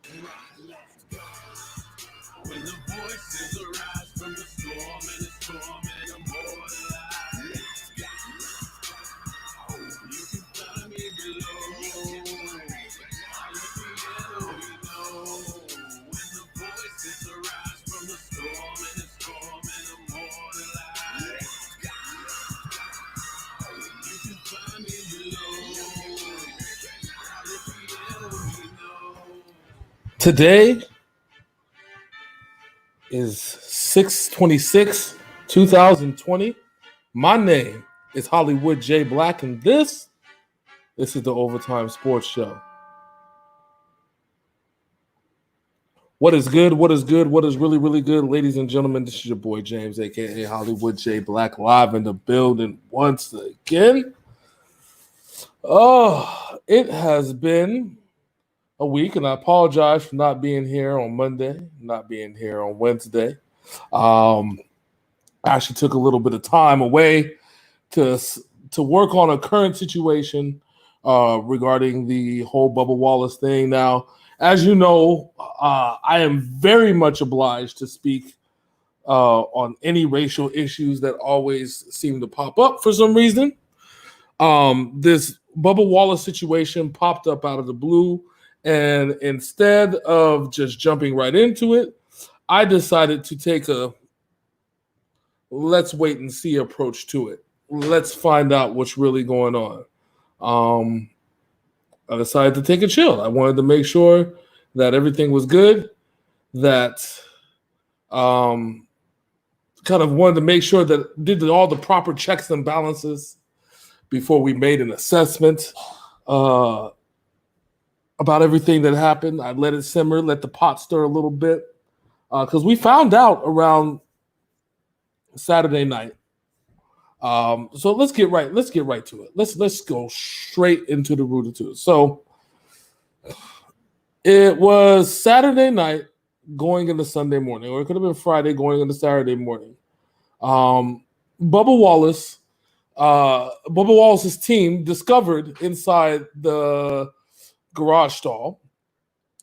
When the voices arise from the storm and the storm and immortalized, you can find me below. I let the enemy know. When the voices arise from the storm and immortalized, you can find me below. I let the enemy know. Today is 6/26/2020. My name is Hollywood J. Black, and this is the Ovatyme Sports Show. What is good? What is good? What is really, really good? Ladies and gentlemen, this is your boy James, a.k.a. Hollywood J. Black, live in the building once again. Oh, it has been a week, and I apologize for not being here on Monday, not being here on Wednesday. I actually took a little bit of time away to work on a current situation regarding the whole Bubba Wallace thing. Now, as you know, I am very much obliged to speak on any racial issues that always seem to pop up for some reason. This Bubba Wallace situation popped up out of the blue. And instead of just jumping right into it, I decided to take a let's wait and see approach to it. Let's find out what's really going on. I decided to take a chill. I wanted to make sure that everything was good, that kind of wanted to make sure that did all the proper checks and balances before we made an assessment about everything that happened. I let it simmer, let the pot stir a little bit, because we found out around Saturday night. So let's get right to it. Let's go straight into the root of it. So it was Saturday night going into Sunday morning, or it could have been Friday going into Saturday morning. Bubba Wallace's team discovered inside the garage stall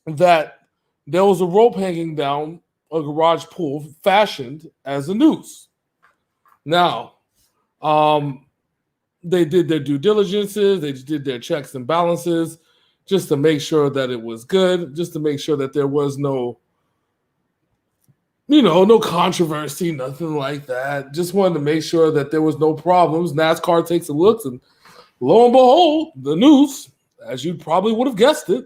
that there was a rope hanging down a garage pool fashioned as a noose. Now, they did their due diligences, they did their checks and balances just to make sure that it was good, just to make sure that there was no controversy, nothing like that. Just wanted to make sure that there was no problems. NASCAR takes a look, and lo and behold, the noose, as you probably would have guessed it,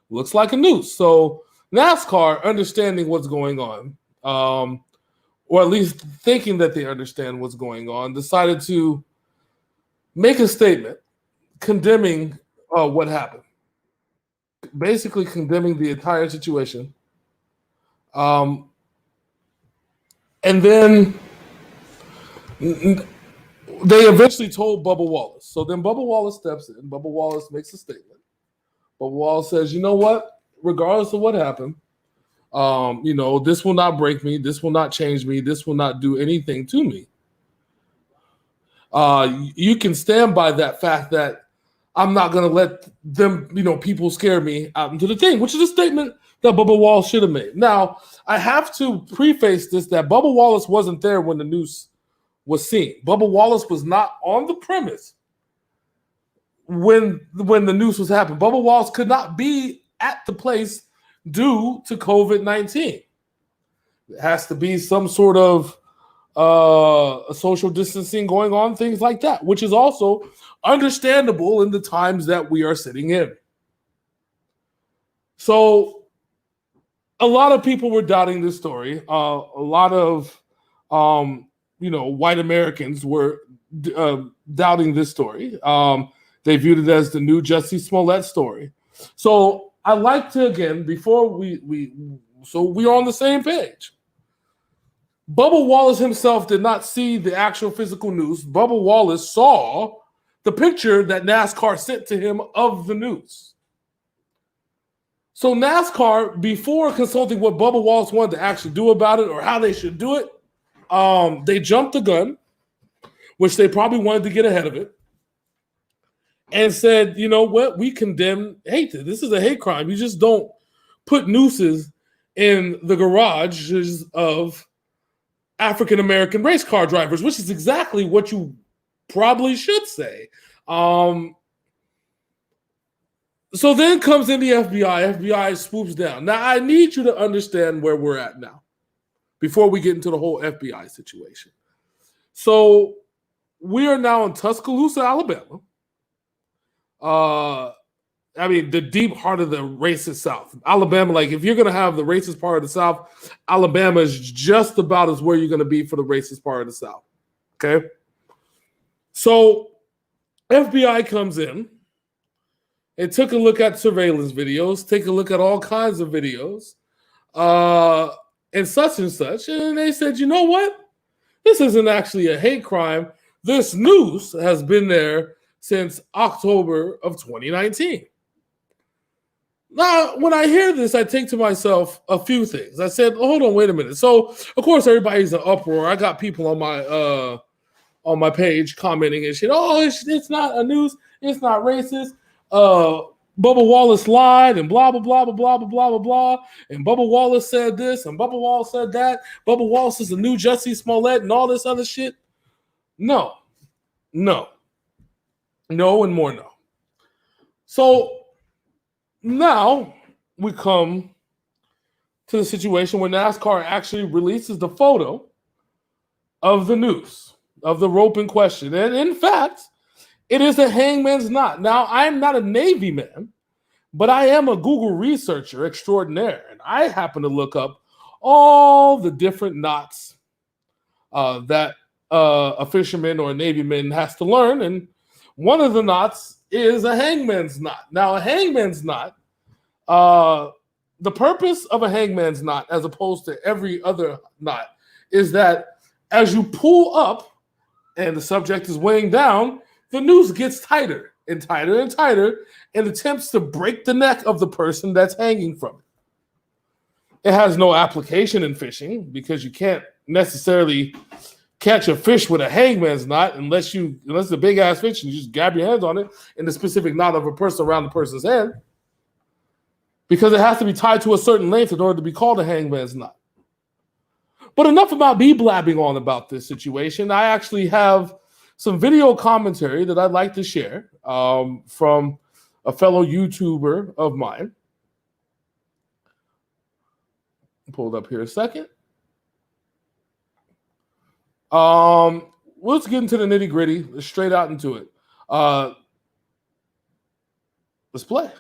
looks like a noose. So NASCAR, understanding what's going on, or at least thinking that they understand what's going on, decided to make a statement condemning what happened. Basically condemning the entire situation. And then they eventually told Bubba Wallace. So then Bubba Wallace steps in. Bubba Wallace makes a statement. Bubba Wallace says, you know what? Regardless of what happened, this will not break me. This will not change me. This will not do anything to me. You can stand by that fact that I'm not going to let them, people scare me out into the thing, which is a statement that Bubba Wallace should have made. Now, I have to preface this that Bubba Wallace wasn't there when the noose was seen. Bubba Wallace was not on the premise when the news was happening. Bubba Wallace could not be at the place due to COVID-19. It has to be some sort of social distancing going on, things like that, which is also understandable in the times that we are sitting in. So a lot of people were doubting this story. A lot of white Americans were doubting this story. They viewed it as the new Jussie Smollett story. So I like to, again, before we're on the same page. Bubba Wallace himself did not see the actual physical news. Bubba Wallace saw the picture that NASCAR sent to him of the news. So NASCAR, before consulting what Bubba Wallace wanted to actually do about it or how they should do it, they jumped the gun, which they probably wanted to get ahead of it, and said, you know what, we condemn hate. This is a hate crime. You just don't put nooses in the garages of African American race car drivers, which is exactly what you probably should say. So then comes in the FBI. FBI swoops down. Now, I need you to understand where we're at now before we get into the whole FBI situation. So we are now in Tuscaloosa, Alabama. I mean, the deep heart of the racist South. Alabama, like if you're going to have the racist part of the South, Alabama is just about as where you're going to be for the racist part of the South. Okay? So FBI comes in and took a look at surveillance videos, take a look at all kinds of videos, and such, and they said, you know what? This isn't actually a hate crime. This noose has been there since October of 2019. Now, when I hear this, I think to myself a few things. I said, hold on, wait a minute. So, of course, everybody's in uproar. I got people on my page commenting and shit. Oh, it's not a noose. It's not racist. Bubba Wallace lied and blah, blah, blah, blah, blah, blah, blah, blah, blah. And Bubba Wallace said this and Bubba Wallace said that. Bubba Wallace is the new Jussie Smollett and all this other shit. No, and more no. So now we come to the situation where NASCAR actually releases the photo of the noose, of the rope in question. And in fact, it is a hangman's knot. Now, I'm not a Navy man, but I am a Google researcher extraordinaire. And I happen to look up all the different knots that a fisherman or a Navy man has to learn. And one of the knots is a hangman's knot. Now, a hangman's knot, the purpose of a hangman's knot, as opposed to every other knot, is that as you pull up and the subject is weighing down, the noose gets tighter and tighter and tighter and attempts to break the neck of the person that's hanging from it. It has no application in fishing because you can't necessarily catch a fish with a hangman's knot unless it's a big ass fish and you just grab your hands on it in the specific knot of a person around the person's head, because it has to be tied to a certain length in order to be called a hangman's knot. But enough about me blabbing on about this situation. I actually have some video commentary that I'd like to share from a fellow YouTuber of mine. Pulled up here a second. Let's get into the nitty gritty. Let's straight out into it. Let's play.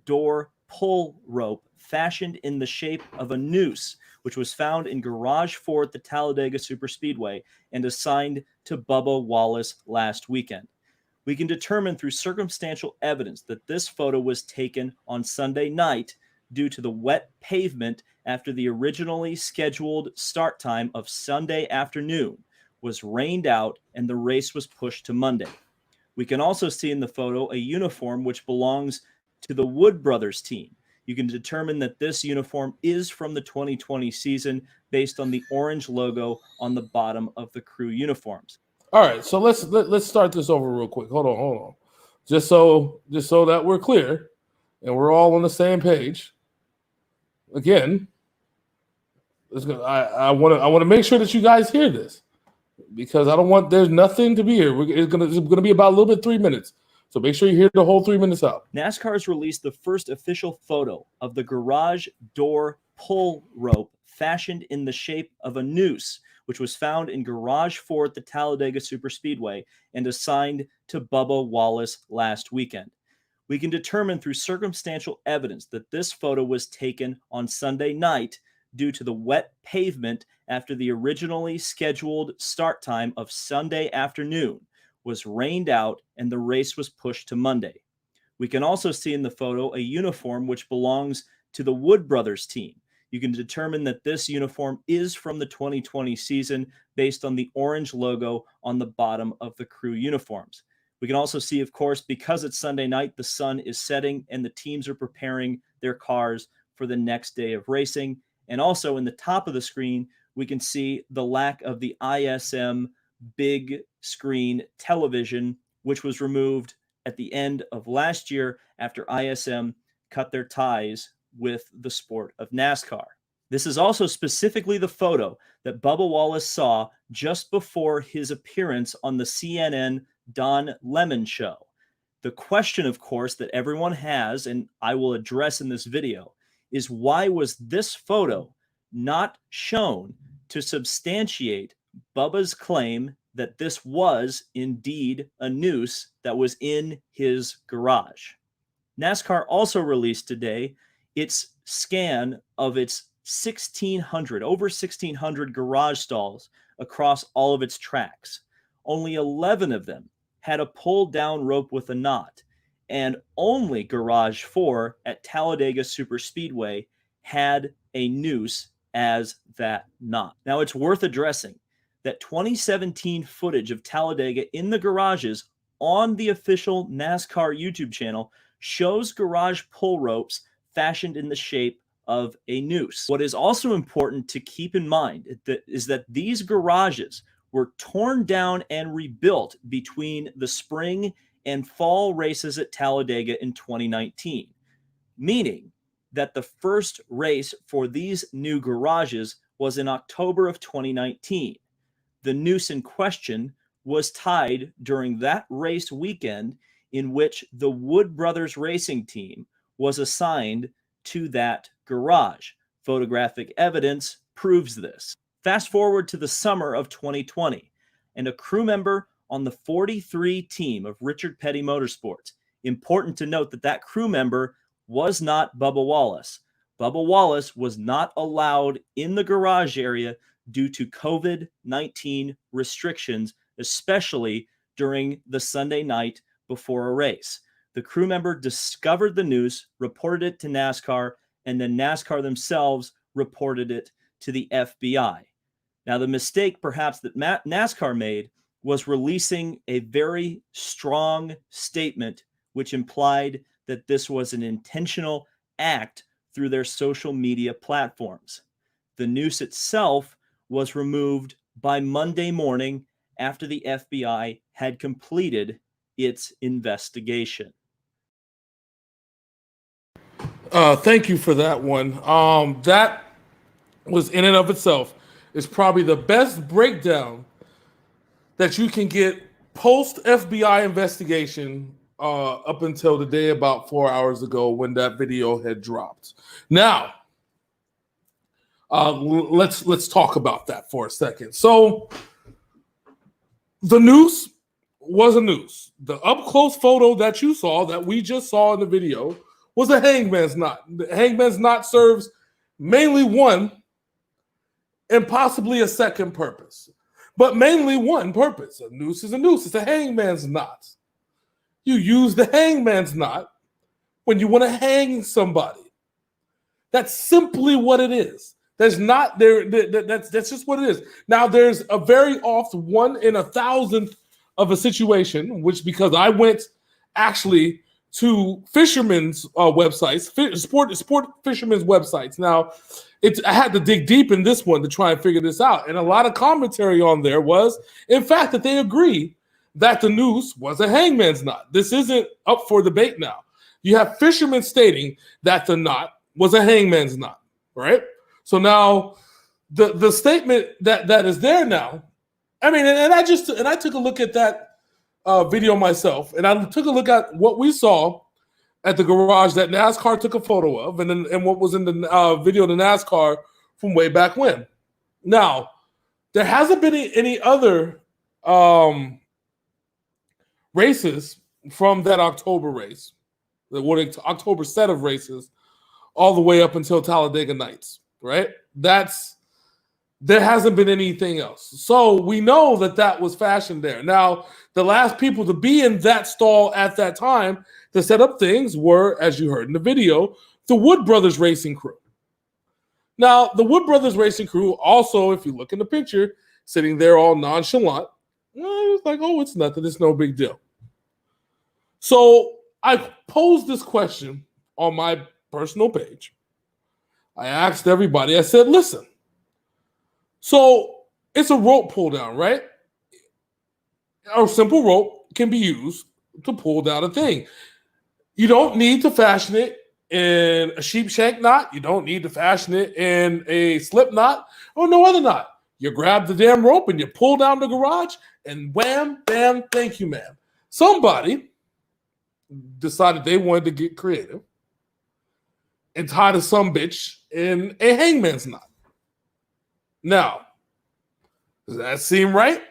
Door pull rope fashioned in the shape of a noose, which was found in Garage 4 at the Talladega Superspeedway and assigned to Bubba Wallace last weekend. We can determine through circumstantial evidence that this photo was taken on Sunday night due to the wet pavement after the originally scheduled start time of Sunday afternoon was rained out and the race was pushed to Monday. We can also see in the photo a uniform which belongs to the Wood Brothers team. You can determine that this uniform is from the 2020 season based on the orange logo on the bottom of the crew uniforms. All right, so let's start this over real quick. Hold on. Just so that we're clear and we're all on the same page. Again, I want to make sure that you guys hear this, because there's nothing to be here. It's gonna be about a little bit 3 minutes. So make sure you hear the whole 3 minutes out. NASCAR has released the first official photo of the garage door pull rope fashioned in the shape of a noose, which was found in Garage 4 at the Talladega Superspeedway and assigned to Bubba Wallace last weekend. We can determine through circumstantial evidence that this photo was taken on Sunday night due to the wet pavement after the originally scheduled start time of Sunday afternoon was rained out and the race was pushed to Monday. We can also see in the photo a uniform which belongs to the Wood Brothers team. You can determine that this uniform is from the 2020 season based on the orange logo on the bottom of the crew uniforms. We can also see, of course, because it's Sunday night, the sun is setting and the teams are preparing their cars for the next day of racing. And also in the top of the screen, we can see the lack of the ISM big screen television, which was removed at the end of last year after ISM cut their ties with the sport of NASCAR. This is also specifically the photo that Bubba Wallace saw just before his appearance on the CNN Don Lemon show. The question, of course, that everyone has, and I will address in this video, is why was this photo not shown to substantiate Bubba's claim that this was indeed a noose that was in his garage? NASCAR also released today its scan of its over 1,600 garage stalls across all of its tracks. Only 11 of them had a pull-down rope with a knot, and only Garage 4 at Talladega Superspeedway had a noose as that knot. Now, it's worth addressing that 2017 footage of Talladega in the garages on the official NASCAR YouTube channel shows garage pull ropes fashioned in the shape of a noose. What is also important to keep in mind is that these garages were torn down and rebuilt between the spring and fall races at Talladega in 2019, meaning that the first race for these new garages was in October of 2019. The noose in question was tied during that race weekend in which the Wood Brothers Racing Team was assigned to that garage. Photographic evidence proves this. Fast forward to the summer of 2020, and a crew member on the 43 team of Richard Petty Motorsports. Important to note that that crew member was not Bubba Wallace. Bubba Wallace was not allowed in the garage area due to COVID-19 restrictions, especially during the Sunday night before a race. The crew member discovered the noose, reported it to NASCAR, and then NASCAR themselves reported it to the FBI. Now, the mistake perhaps that NASCAR made was releasing a very strong statement which implied that this was an intentional act through their social media platforms. The noose itself was removed by Monday morning after the FBI had completed its investigation. Thank you for that one. That was in and of itself is probably the best breakdown that you can get post FBI investigation up until the day about 4 hours ago when that video had dropped. Now, let's talk about that for a second. So, the noose was a noose. The up close photo that you saw, that we just saw in the video, was a hangman's knot. The hangman's knot serves mainly one and possibly a second purpose, but mainly one purpose. A noose is a noose. It's a hangman's knot. You use the hangman's knot when you want to hang somebody. That's simply what it is. There's not there. That's just what it is. Now, there's a very oft 1 in 1,000 of a situation, which because I went actually to fishermen's websites, sport fishermen's websites. Now, I had to dig deep in this one to try and figure this out. And a lot of commentary on there was, in fact, that they agree that the noose was a hangman's knot. This isn't up for debate now. You have fishermen stating that the knot was a hangman's knot, right? So now the statement that is there now, I mean, and I took a look at that video myself, and I took a look at what we saw at the garage that NASCAR took a photo of, and what was in the video of the NASCAR from way back when. Now, there hasn't been any other races from that October race, the October set of races, all the way up until Talladega Nights, right? There hasn't been anything else. So we know that was fashioned there. Now, the last people to be in that stall at that time to set up things were, as you heard in the video, the Wood Brothers Racing crew. Now, the Wood Brothers Racing crew also, if you look in the picture, sitting there all nonchalant, it's like, oh, it's nothing. It's no big deal. So I posed this question on my personal page. I asked everybody, I said, listen, so it's a rope pull down, right? A simple rope can be used to pull down a thing. You don't need to fashion it in a sheep shank knot. You don't need to fashion it in a slip knot or no other knot. You grab the damn rope and you pull down the garage and wham, bam, thank you, ma'am. Somebody decided they wanted to get creative and tie to some bitch in a hangman's knot. Now, does that seem right?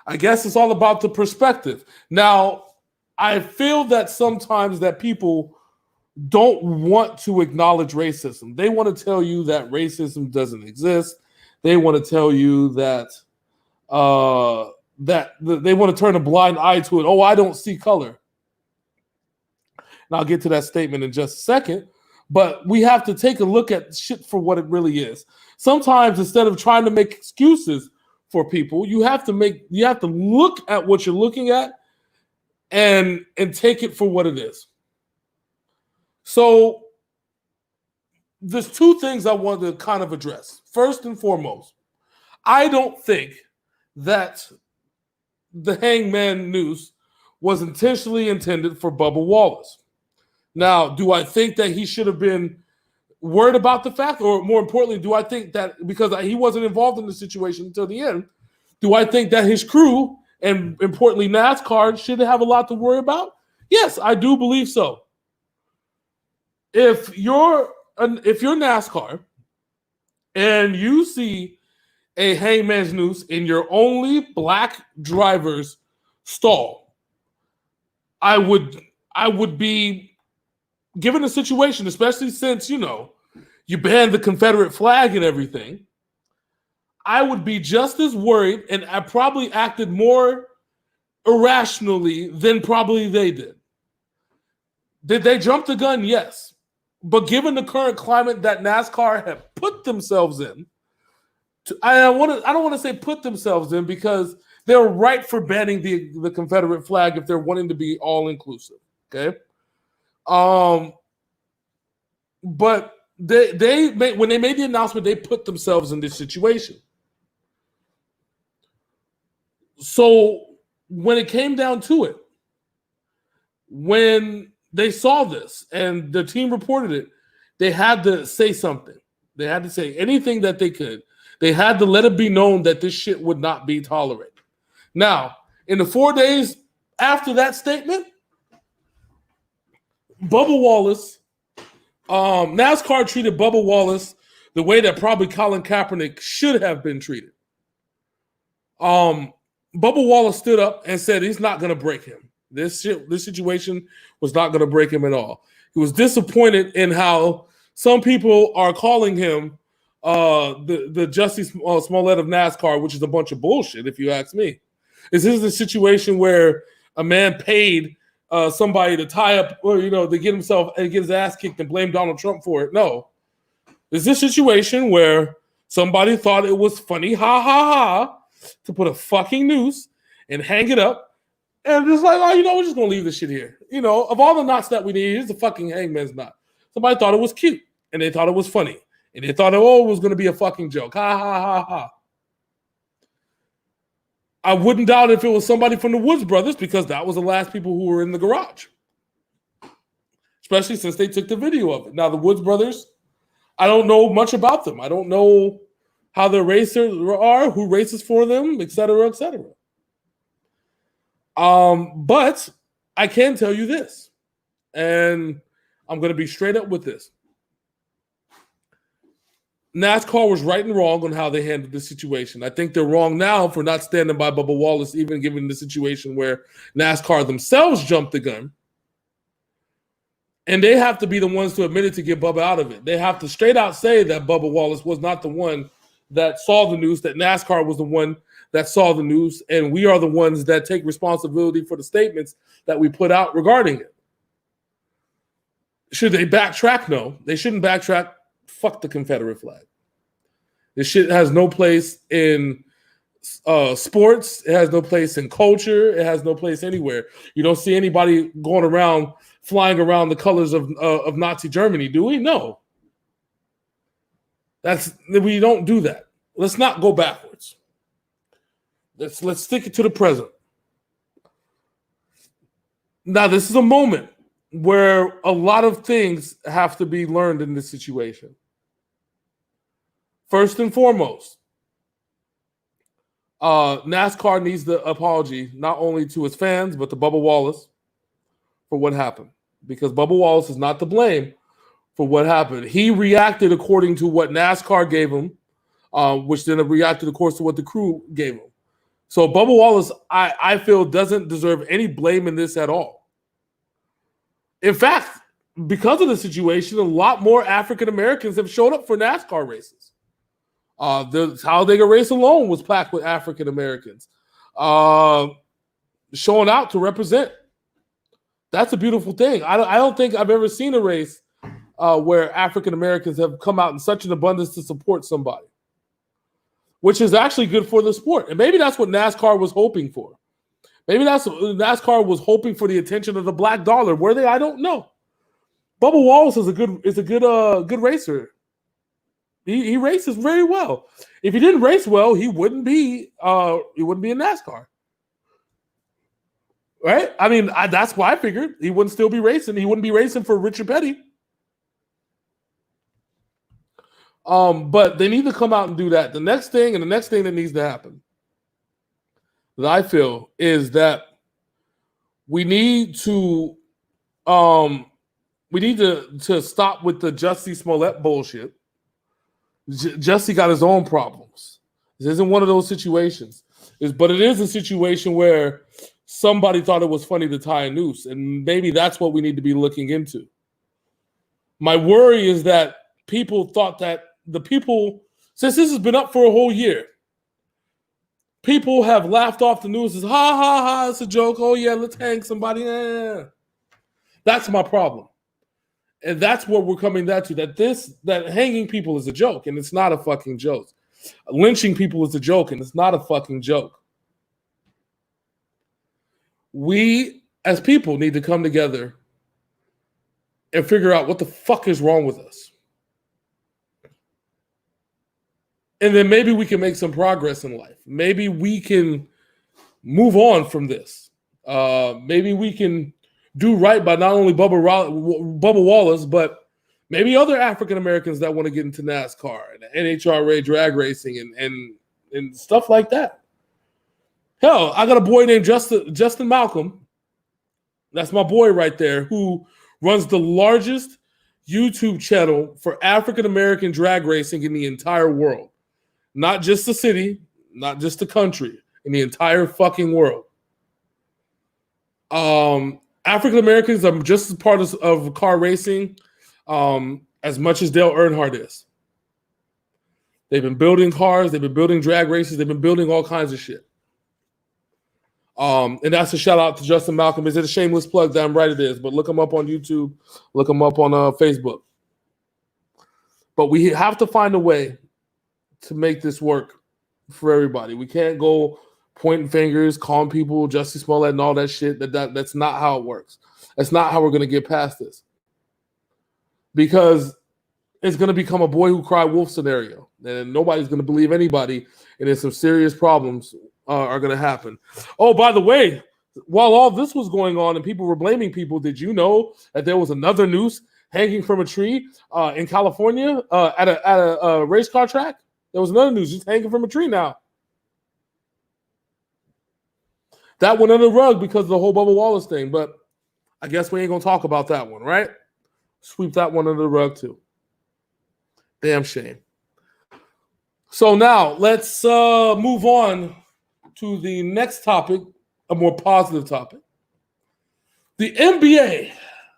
I guess it's all about the perspective. Now, I feel that sometimes that people don't want to acknowledge racism. They want to tell you that racism doesn't exist. They want to tell you that they want to turn a blind eye to it. Oh, I don't see color. And I'll get to that statement in just a second. But we have to take a look at shit for what it really is. Sometimes instead of trying to make excuses for people, you have to look at what you're looking at and take it for what it is. So there's two things I want to kind of address. First and foremost, I don't think that the hangman noose was intentionally intended for Bubba Wallace. Now, do I think that he should have been worried about the fact, or more importantly, do I think that because he wasn't involved in the situation until the end, do I think that his crew and importantly NASCAR should have a lot to worry about? Yes, I do believe so. If you're NASCAR and you see a hangman's noose in your only black driver's stall, I would be, given the situation, especially since, you banned the Confederate flag and everything, I would be just as worried, and I probably acted more irrationally than probably they did. Did they jump the gun? Yes. But given the current climate that NASCAR have put themselves in, I don't want to say put themselves in, because they're right for banning the Confederate flag if they're wanting to be all inclusive. Okay. But when they made the announcement, they put themselves in this situation. So when it came down to it, when they saw this and the team reported it, they had to say something. They had to say anything that they could. They had to let it be known that this shit would not be tolerated. Now, in the 4 days after that statement, Bubba Wallace, NASCAR treated Bubba Wallace the way that probably Colin Kaepernick should have been treated. Bubba Wallace stood up and said he's not going to break him. This situation was not going to break him at all. He was disappointed in how some people are calling him the Jussie Smollett of NASCAR, which is a bunch of bullshit, if you ask me. This is a situation where a man paid somebody to tie up, or to get his ass kicked and blame Donald Trump for it. No, this is a situation where somebody thought it was funny, ha ha ha, to put a fucking noose and hang it up, and just like, we're just gonna leave this shit here. Of all the knots that we need, here's the fucking hangman's knot. Somebody thought it was cute, and they thought it was funny, and they thought it was gonna be a fucking joke, ha ha ha ha. I wouldn't doubt if it was somebody from the Woods brothers, because that was the last people who were in the garage, especially since they took the video of it. Now, the Woods brothers, I don't know much about them. I don't know how their racers are, who races for them, et cetera, et cetera. But I can tell you this, and I'm going to be straight up with this. NASCAR was right and wrong on how they handled the situation. I think they're wrong now for not standing by Bubba Wallace, even given the situation where NASCAR themselves jumped the gun. And they have to be the ones to admit it to get Bubba out of it. They have to straight out say that Bubba Wallace was not the one that saw the news, that NASCAR was the one that saw the news, and we are the ones that take responsibility for the statements that we put out regarding it. Should they backtrack? No, they shouldn't backtrack. Fuck the Confederate flag. This shit has no place in sports. It has no place in culture. It has no place anywhere. You don't see anybody going around, flying around the colors of Nazi Germany, do we? No. We don't do that. Let's not go backwards. Let's stick it to the present. Now, this is a moment where a lot of things have to be learned in this situation. First and foremost, NASCAR needs the apology not only to its fans, but to Bubba Wallace for what happened. Because Bubba Wallace is not to blame for what happened. He reacted according to what NASCAR gave him, which then reacted, of course, to what the crew gave him. So Bubba Wallace, I feel, doesn't deserve any blame in this at all. In fact, because of the situation, a lot more African Americans have showed up for NASCAR races. The Talladega race alone was packed with African Americans showing out to represent. That's a beautiful thing. I don't think I've ever seen a race where African Americans have come out in such an abundance to support somebody, which is actually good for the sport. And maybe that's what NASCAR was hoping for. Maybe NASCAR was hoping for the attention of the black dollar. Were they? I don't know. Bubba Wallace is a good racer. He races very well. If he didn't race well, he wouldn't be in NASCAR. Right? I mean, that's why I figured he wouldn't still be racing. He wouldn't be racing for Richard Petty. But they need to come out and do that. The next thing that needs to happen that I feel is that we need to stop with the Jussie Smollett bullshit. Jussie got his own problems. This isn't one of those situations. But it is a situation where somebody thought it was funny to tie a noose, and maybe that's what we need to be looking into. My worry is that people thought that since this has been up for a whole year, people have laughed off the news as, ha, ha, ha, it's a joke. Oh, yeah, let's hang somebody. That's my problem. And that's what we're coming down to, that hanging people is a joke, and it's not a fucking joke. Lynching people is a joke, and it's not a fucking joke. We, as people, need to come together and figure out what the fuck is wrong with us. And then maybe we can make some progress in life. Maybe we can move on from this. Maybe we can do right by not only Bubba Wallace, but maybe other African Americans that want to get into NASCAR and NHRA drag racing and stuff like that. Hell, I got a boy named Justin Malcolm. That's my boy right there, who runs the largest YouTube channel for African American drag racing in the entire world. Not just the city, not just the country, in the entire fucking world. African Americans are just as part of car racing as much as Dale Earnhardt is. They've been building cars, they've been building drag races, they've been building all kinds of shit. And that's a shout out to Justin Malcolm. Is it a shameless plug? Damn right it is. But look him up on YouTube, look him up on Facebook. But we have to find a way to make this work for everybody. We can't go pointing fingers, calling people Jussie Smollett and all that shit. That's not how it works. That's not how we're going to get past this. Because it's going to become a boy who cried wolf scenario. And nobody's going to believe anybody. And then some serious problems are going to happen. Oh, by the way, while all this was going on and people were blaming people, did you know that there was another noose hanging from a tree in California at a race car track? There was another noose just hanging from a tree now. That went under the rug because of the whole Bubba Wallace thing, but I guess we ain't going to talk about that one, right? Sweep that one under the rug too. Damn shame. So now let's move on to the next topic, a more positive topic. The NBA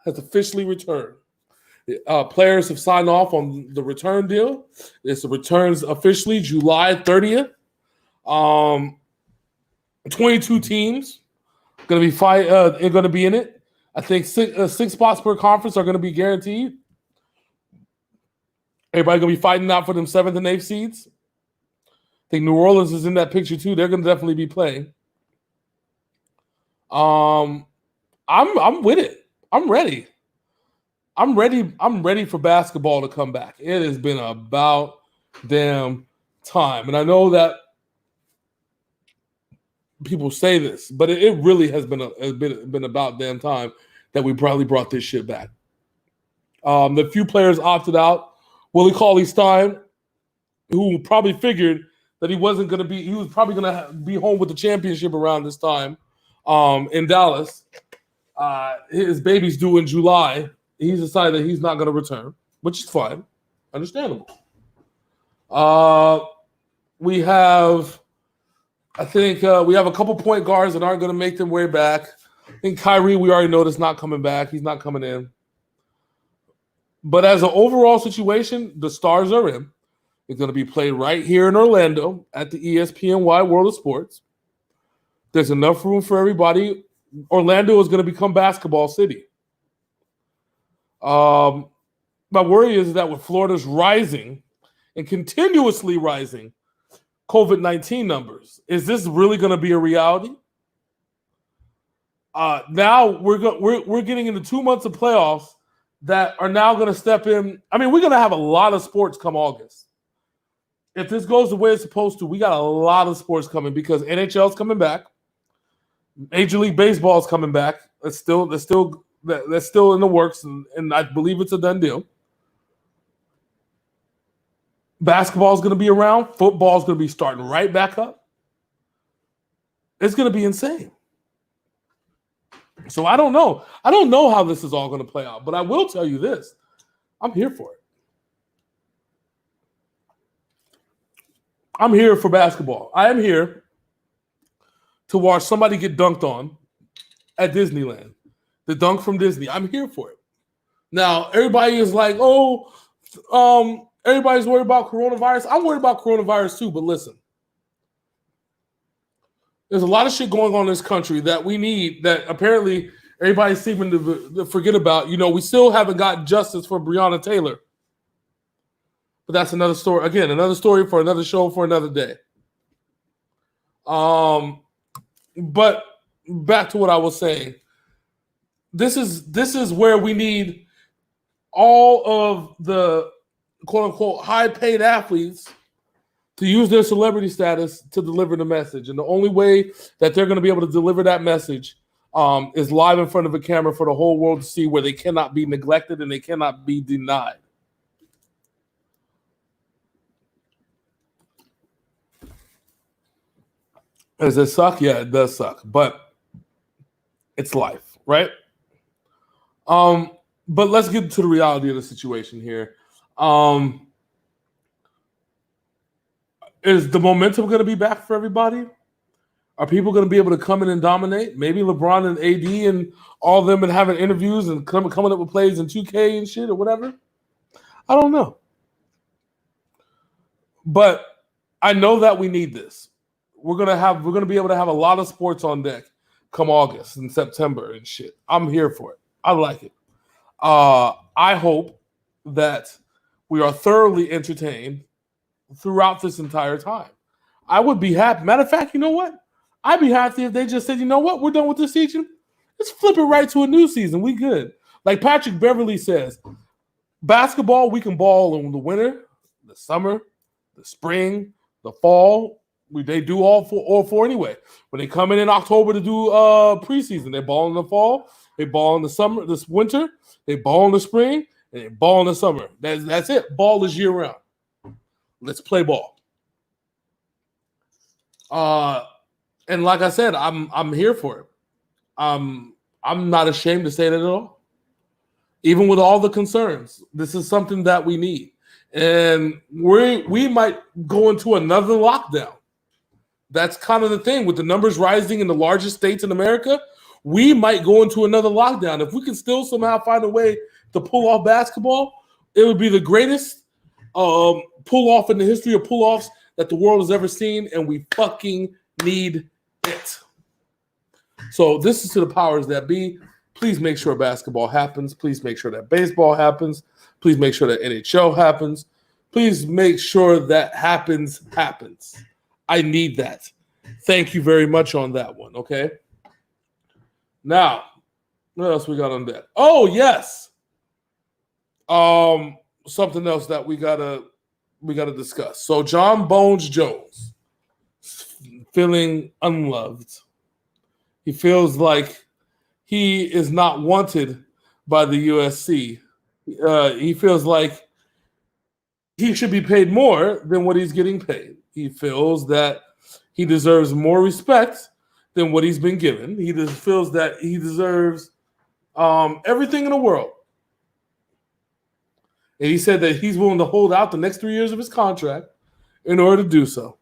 has officially returned. Players have signed off on the return deal. It returns officially July 30th. 22 teams going to be in it. I think six spots per conference are going to be guaranteed. Everybody going to be fighting out for them 7th and 8th seeds. I think New Orleans is in that picture too. They're going to definitely be playing. I'm with it. I'm ready. I'm ready for basketball to come back. It has been about damn time. And I know that people say this, but it really has been about damn time that we probably brought this shit back. The few players opted out. Willie Cauley-Stein, who probably figured that he was probably going to be home with the championship around this time in Dallas. His baby's due in July. He's decided that he's not going to return, which is fine. Understandable. We have a couple point guards that aren't going to make their way back. I think Kyrie, we already know, is not coming back. He's not coming in. But as an overall situation, the stars are in. It's going to be played right here in Orlando at the ESPNY World of Sports. There's enough room for everybody. Orlando is going to become basketball city. My worry is that with Florida's rising and continuously rising COVID-19 numbers, is this really going to be a reality? Now we're getting into 2 months of playoffs that are now going to step in. I mean, we're going to have a lot of sports come August. If this goes the way it's supposed to, we got a lot of sports coming because NHL's coming back. Major League Baseball is coming back. That's still in the works, and I believe it's a done deal. Basketball is going to be around. Football is going to be starting right back up. It's going to be insane. So I don't know. I don't know how this is all going to play out, but I will tell you this. I'm here for it. I'm here for basketball. I am here to watch somebody get dunked on at Disneyland. The dunk from Disney. I'm here for it. Now, everybody is like, everybody's worried about coronavirus. I'm worried about coronavirus too, but listen. There's a lot of shit going on in this country that we need, that apparently everybody's seeming to forget about. You know, we still haven't got justice for Breonna Taylor. But that's another story. Again, another story for another show for another day. But back to what I was saying. This is where we need all of the quote-unquote high-paid athletes to use their celebrity status to deliver the message. And the only way that they're going to be able to deliver that message is live in front of a camera for the whole world to see, where they cannot be neglected and they cannot be denied. Does it suck? Yeah, it does suck. But it's life, right? But let's get to the reality of the situation here. Is the momentum going to be back for everybody? Are people going to be able to come in and dominate? Maybe LeBron and AD and all of them and having interviews and coming up with plays in 2K and shit or whatever? I don't know. But I know that we need this. We're gonna be able to have a lot of sports on deck come August and September and shit. I'm here for it. I like it. I hope that we are thoroughly entertained throughout this entire time. I would be happy. Matter of fact, you know what? I'd be happy if they just said, you know what? We're done with this season. Let's flip it right to a new season. We good. Like Patrick Beverly says, basketball, we can ball in the winter, the summer, the spring, the fall. They do all four anyway. When they come in October to do preseason, they ball in the fall, they ball in the summer, this winter, they ball in the spring, and they ball in the summer. That's it. Ball is year round. Let's play ball. And like I said, I'm here for it. I'm not ashamed to say that at all. Even with all the concerns, this is something that we need. And we might go into another lockdown. That's kind of the thing. With the numbers rising in the largest states in America, we might go into another lockdown. If we can still somehow find a way to pull off basketball, it would be the greatest pull-off in the history of pull-offs that the world has ever seen, and we fucking need it. So this is to the powers that be. Please make sure basketball happens. Please make sure that baseball happens. Please make sure that NHL happens. Please make sure that happens. I need that. Thank you very much on that one, okay? Now, what else we got on that? Oh, yes. Something else that we gotta discuss. So John Bones Jones feeling unloved. He feels like he is not wanted by the USC. He feels like he should be paid more than what he's getting paid. He feels that he deserves more respect than what he's been given. He just feels that he deserves everything in the world. And he said that he's willing to hold out the next 3 years of his contract in order to do so.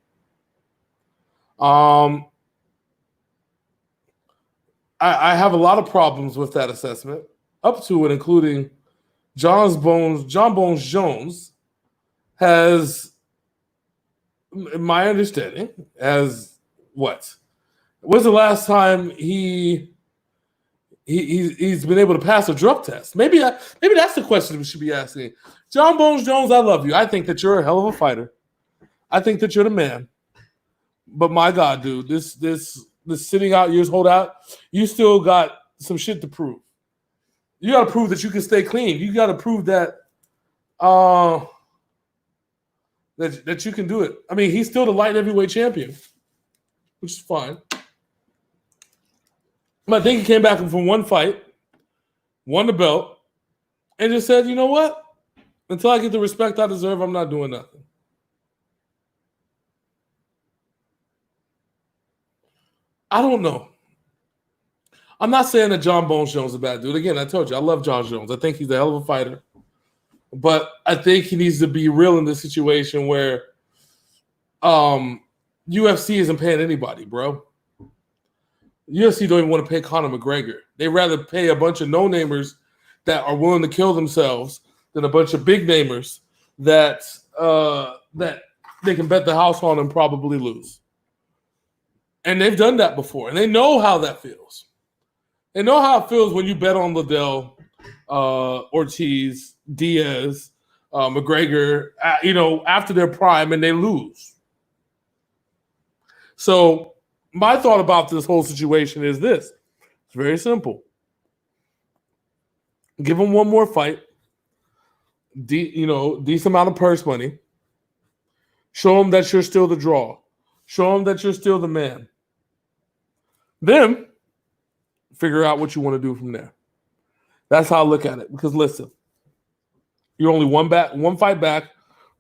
I have a lot of problems with that assessment, up to and including John Bones Jones has, in my understanding, has what? When's the last time he's been able to pass a drug test? Maybe that's the question we should be asking. John Bones Jones, I love you. I think that you're a hell of a fighter. I think that you're the man. But my God, dude, this sitting out years hold out, you still got some shit to prove. You got to prove that you can stay clean. You got to prove that that you can do it. I mean, he's still the light heavyweight champion, which is fine. But I think he came back from one fight, won the belt, and just said, you know what? Until I get the respect I deserve, I'm not doing nothing. I don't know. I'm not saying that John Bones Jones is a bad dude. Again, I told you, I love John Jones. I think he's a hell of a fighter. But I think he needs to be real in this situation where UFC isn't paying anybody, bro. UFC don't even want to pay Conor McGregor. They rather pay a bunch of no-namers that are willing to kill themselves than a bunch of big-namers that they can bet the house on and probably lose. And they've done that before, and they know how that feels. They know how it feels when you bet on Liddell, Ortiz, Diaz, McGregor, after their prime, and they lose. So my thought about this whole situation is this. It's very simple. Give him one more fight, decent amount of purse money. Show him that you're still the draw. Show him that you're still the man. Then figure out what you want to do from there. That's how I look at it. Because listen, you're only one fight back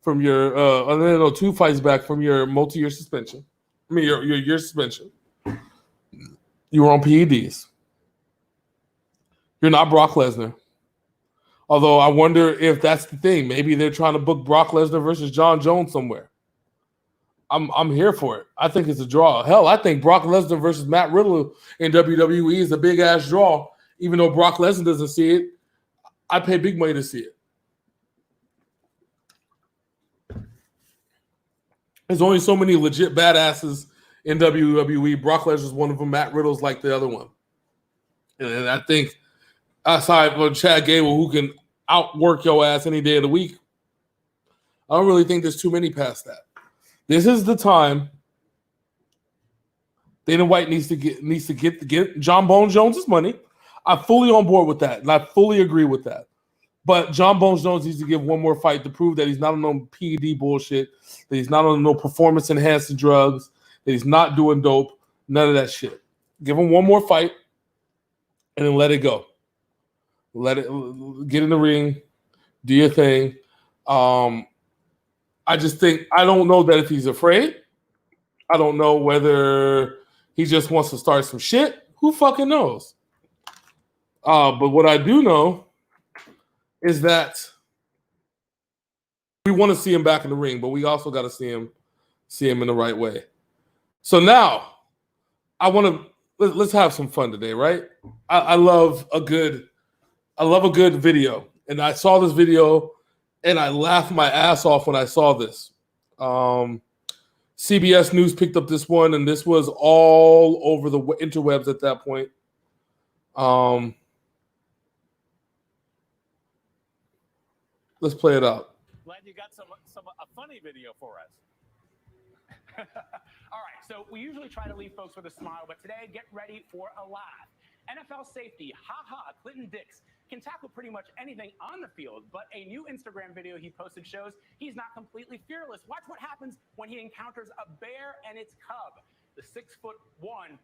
from your two fights back from your multi-year suspension. I mean your year suspension. You were on PEDs. You're not Brock Lesnar. Although I wonder if that's the thing. Maybe they're trying to book Brock Lesnar versus John Jones somewhere. I'm here for it. I think it's a draw. Hell, I think Brock Lesnar versus Matt Riddle in WWE is a big ass draw. Even though Brock Lesnar doesn't see it, I pay big money to see it. There's only so many legit badasses in WWE. Brock Lesnar's one of them. Matt Riddle's like the other one. And I think aside from Chad Gable, who can outwork your ass any day of the week, I don't really think there's too many past that. This is the time Dana White needs to get John Bones Jones' money. I'm fully on board with that, and I fully agree with that. But John Bones Jones needs to give one more fight to prove that he's not on no PED bullshit, that he's not on no performance-enhancing drugs, that he's not doing dope, none of that shit. Give him one more fight, and then let it go. Let it get in the ring, do your thing. I just think, I don't know that if he's afraid. I don't know whether he just wants to start some shit. Who fucking knows? But what I do know is that we want to see him back in the ring, but we also got to see him in the right way. So now, let's have some fun today, right? I love a good video, and I saw this video. And I laughed my ass off when I saw this. CBS News picked up this one, and this was all over the interwebs at that point. Let's play it out. Glad you got a funny video for us. All right, so we usually try to leave folks with a smile, but today, get ready for a laugh. NFL safety, Clinton Dix, can tackle pretty much anything on the field, but a new Instagram video he posted shows he's not completely fearless. Watch what happens when he encounters a bear and its cub. the 6'1",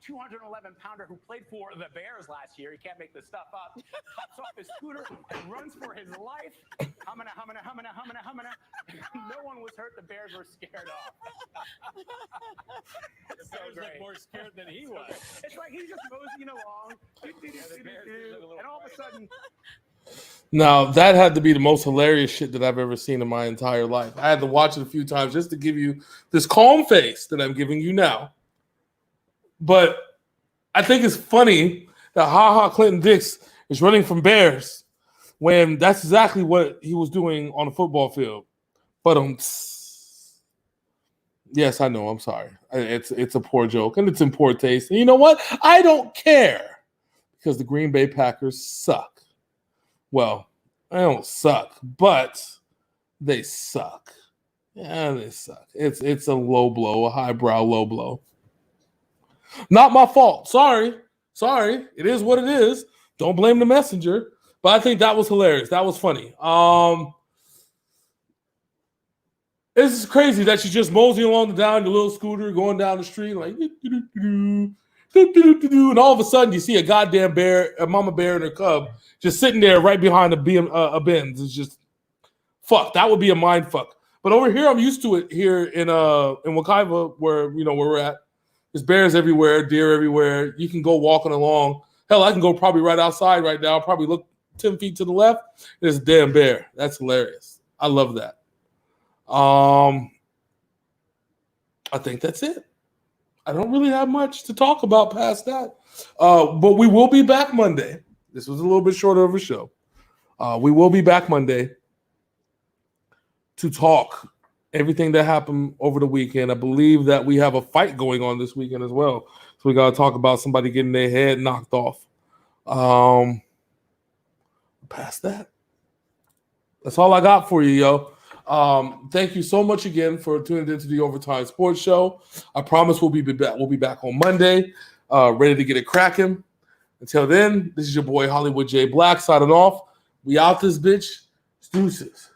211-pounder who played for the Bears last year. He can't make this stuff up. Hops off his scooter and runs for his life. Humming. No one was hurt. The Bears were scared off. The Bears looked more scared than he was. It's like he's just moseying along, and all of a sudden. Now, that had to be the most hilarious shit that I've ever seen in my entire life. I had to watch it a few times just to give you this calm face that I'm giving you now. But I think it's funny that Clinton Dix is running from Bears when that's exactly what he was doing on the football field. But yes, I know. I'm sorry. It's a poor joke and it's in poor taste. And you know what? I don't care because the Green Bay Packers suck. Well, they don't suck, but they suck. Yeah, they suck. It's a low blow, a highbrow low blow. Not my fault. Sorry. It is what it is. Don't blame the messenger. But I think that was hilarious. That was funny. It's crazy that she's just moseying along down the little scooter, going down the street like and all of a sudden you see a goddamn bear, a mama bear and her cub just sitting there right behind a Benz. It's just fuck. That would be a mind fuck. But over here, I'm used to it here in Wekiva, where we're at. There's bears everywhere, deer everywhere. You can go walking along. Hell, I can go probably right outside right now. Probably look 10 feet to the left. There's a damn bear. That's hilarious. I love that. I think that's it. I don't really have much to talk about past that. But we will be back Monday. This was a little bit shorter of a show. We will be back Monday to talk everything that happened over the weekend. I believe that we have a fight going on this weekend as well. So we got to talk about somebody getting their head knocked off. Past that, that's all I got for you, yo. Thank you so much again for tuning into the Ovatyme Sports Show. I promise we'll be back. We'll be back on Monday, ready to get it cracking. Until then, this is your boy Hollywood J Black signing off. We out this bitch. Deuces.